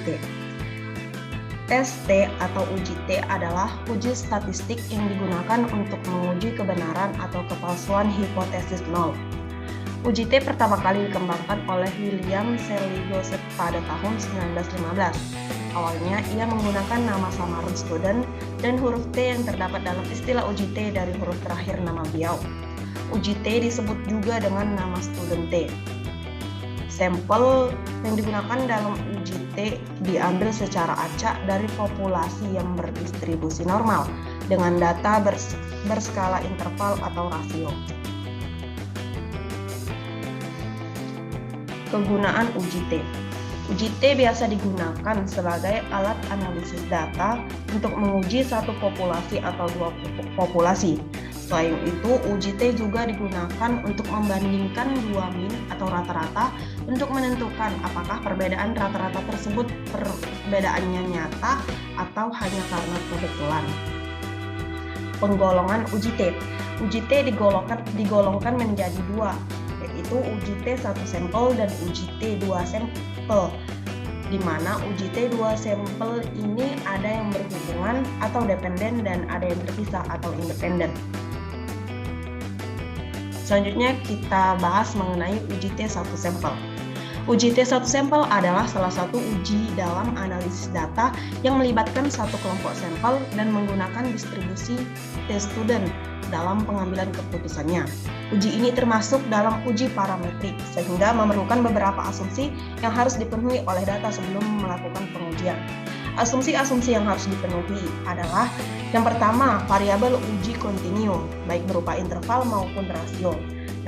T. Tes T atau uji T adalah uji statistik yang digunakan untuk menguji kebenaran atau kepalsuan hipotesis nol. Uji T pertama kali dikembangkan oleh William Selig-Joseph pada tahun 1915. Awalnya ia menggunakan nama samaran student dan huruf T yang terdapat dalam istilah uji T dari huruf terakhir nama beliau. Uji T disebut juga dengan nama student T. Sampel yang digunakan dalam uji T diambil secara acak dari populasi yang berdistribusi normal dengan data berskala interval atau rasio. Kegunaan uji T. Uji T biasa digunakan sebagai alat analisis data untuk menguji satu populasi atau dua populasi. Selain itu, uji T juga digunakan untuk membandingkan dua min atau rata-rata untuk menentukan apakah perbedaan rata-rata tersebut perbedaannya nyata atau hanya karena kebetulan. Penggolongan uji T. Uji T digolongkan menjadi dua, yaitu uji T 1 sampel dan uji T 2 sampel, di mana uji T 2 sampel ini ada yang berhubungan atau dependen dan ada yang terpisah atau independen. Selanjutnya kita bahas mengenai uji T 1 sampel. Uji T 1 sampel adalah salah satu uji dalam analisis data yang melibatkan satu kelompok sampel dan menggunakan distribusi T student dalam pengambilan keputusannya. Uji ini termasuk dalam uji parametrik, sehingga memerlukan beberapa asumsi yang harus dipenuhi oleh data sebelum melakukan pengujian. Asumsi-asumsi yang harus dipenuhi adalah yang pertama, variabel uji kontinu, baik berupa interval maupun rasio.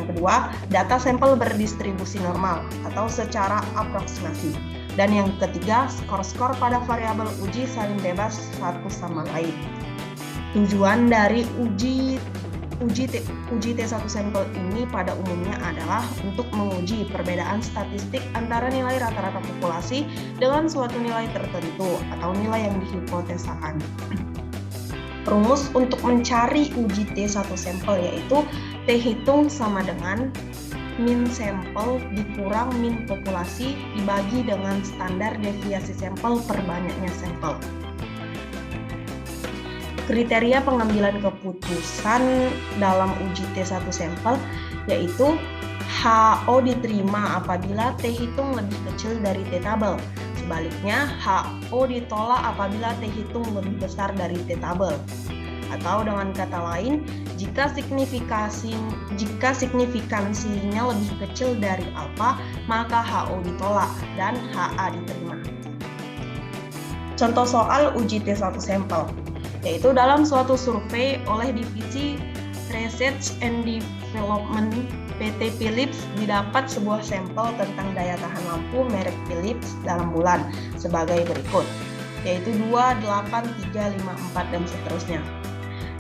Yang kedua, data sampel berdistribusi normal atau secara aproksimasi. Dan yang ketiga, skor-skor pada variabel uji saling bebas satu sama lain. Tujuan dari uji T1 sampel ini pada umumnya adalah untuk menguji perbedaan statistik antara nilai rata-rata populasi dengan suatu nilai tertentu atau nilai yang dihipotesakan. Rumus untuk mencari uji T1 sampel yaitu T hitung sama dengan min sampel dikurang min populasi dibagi dengan standar deviasi sampel per banyaknya sampel. Kriteria pengambilan keputusan dalam uji T1 sampel yaitu HO diterima apabila T hitung lebih kecil dari T tabel. Sebaliknya, HO ditolak apabila T hitung lebih besar dari T tabel. Atau dengan kata lain, jika signifikansinya lebih kecil dari alfa, maka HO ditolak dan HA diterima. Contoh soal uji T1 sampel, yaitu dalam suatu survei oleh Divisi Research and Development PT Philips didapat sebuah sampel tentang daya tahan lampu merek Philips dalam bulan sebagai berikut, yaitu 2, 8, 3, 5, 4, dan seterusnya.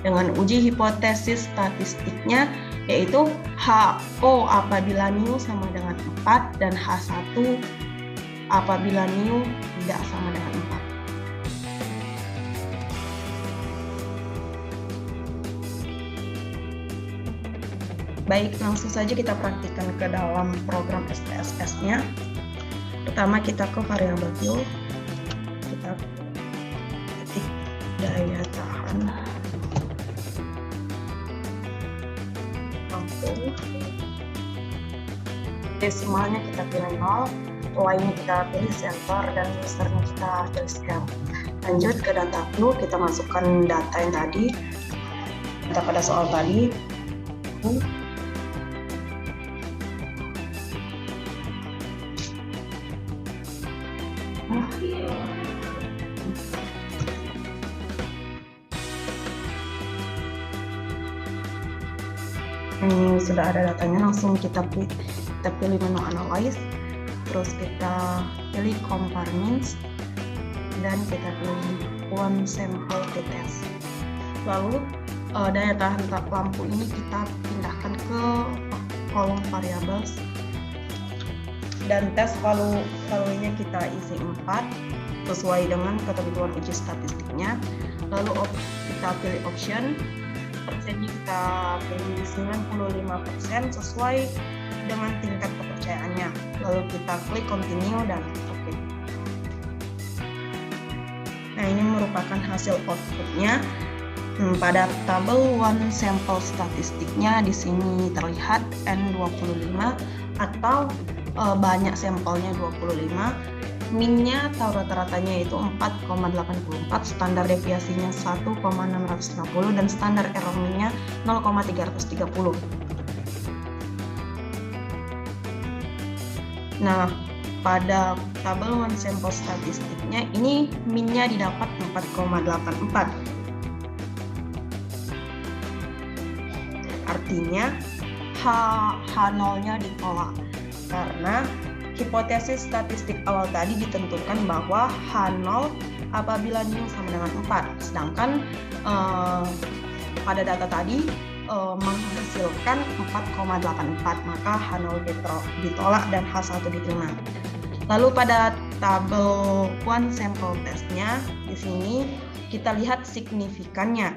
Dengan uji hipotesis statistiknya, yaitu HO apabila mu sama dengan 4 dan H1 apabila mu tidak sama dengan 4. Baik, langsung saja kita praktikkan ke dalam program SPSS-nya. Pertama kita ke variabel Q, kita ketik daya tahan lampu, desimalnya kita pilih 0, y-nya kita pilih center, dan usernya kita pilih scale. Lanjut ke data Q, kita masukkan data yang tadi, data pada soal tadi. Ini sudah ada datanya, langsung kita pilih menu analyze, terus kita pilih compare means, dan kita pilih one sample to test. Lalu daya tahan lampu ini kita pindahkan ke kolom variables, dan tes valuenya kita isi 4 sesuai dengan ketentuan uji statistiknya. Lalu kita pilih option, persennya kita pilih 95% sesuai dengan tingkat kepercayaannya. Lalu kita klik continue dan oke. merupakan hasil outputnya. Pada tabel one sampel statistiknya di sini terlihat N25 atau banyak sampelnya 25, min-nya atau rata-ratanya itu 4,84, standar deviasinya 1,650 dan standar error min-nya 0,330. Nah, pada tabel one sample statistiknya ini min-nya didapat 4,84. Artinya H0-nya ditolak karena hipotesis statistik awal tadi ditentukan bahwa H0 apabila nilai sama dengan 4, sedangkan pada data tadi menghasilkan 4,84, maka H0 ditolak dan H1 diterima. Lalu pada tabel one sample testnya di sini kita lihat signifikannya.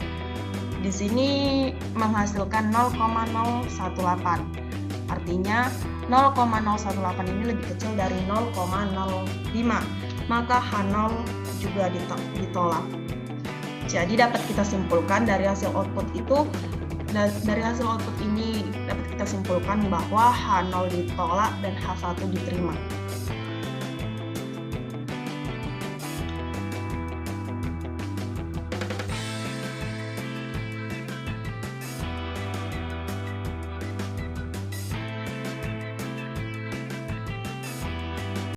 Di sini menghasilkan 0,018. Artinya 0,018 ini lebih kecil dari 0,05. Maka H0 juga ditolak. Jadi dapat kita simpulkan dari hasil output ini dapat kita simpulkan bahwa H0 ditolak dan H1 diterima.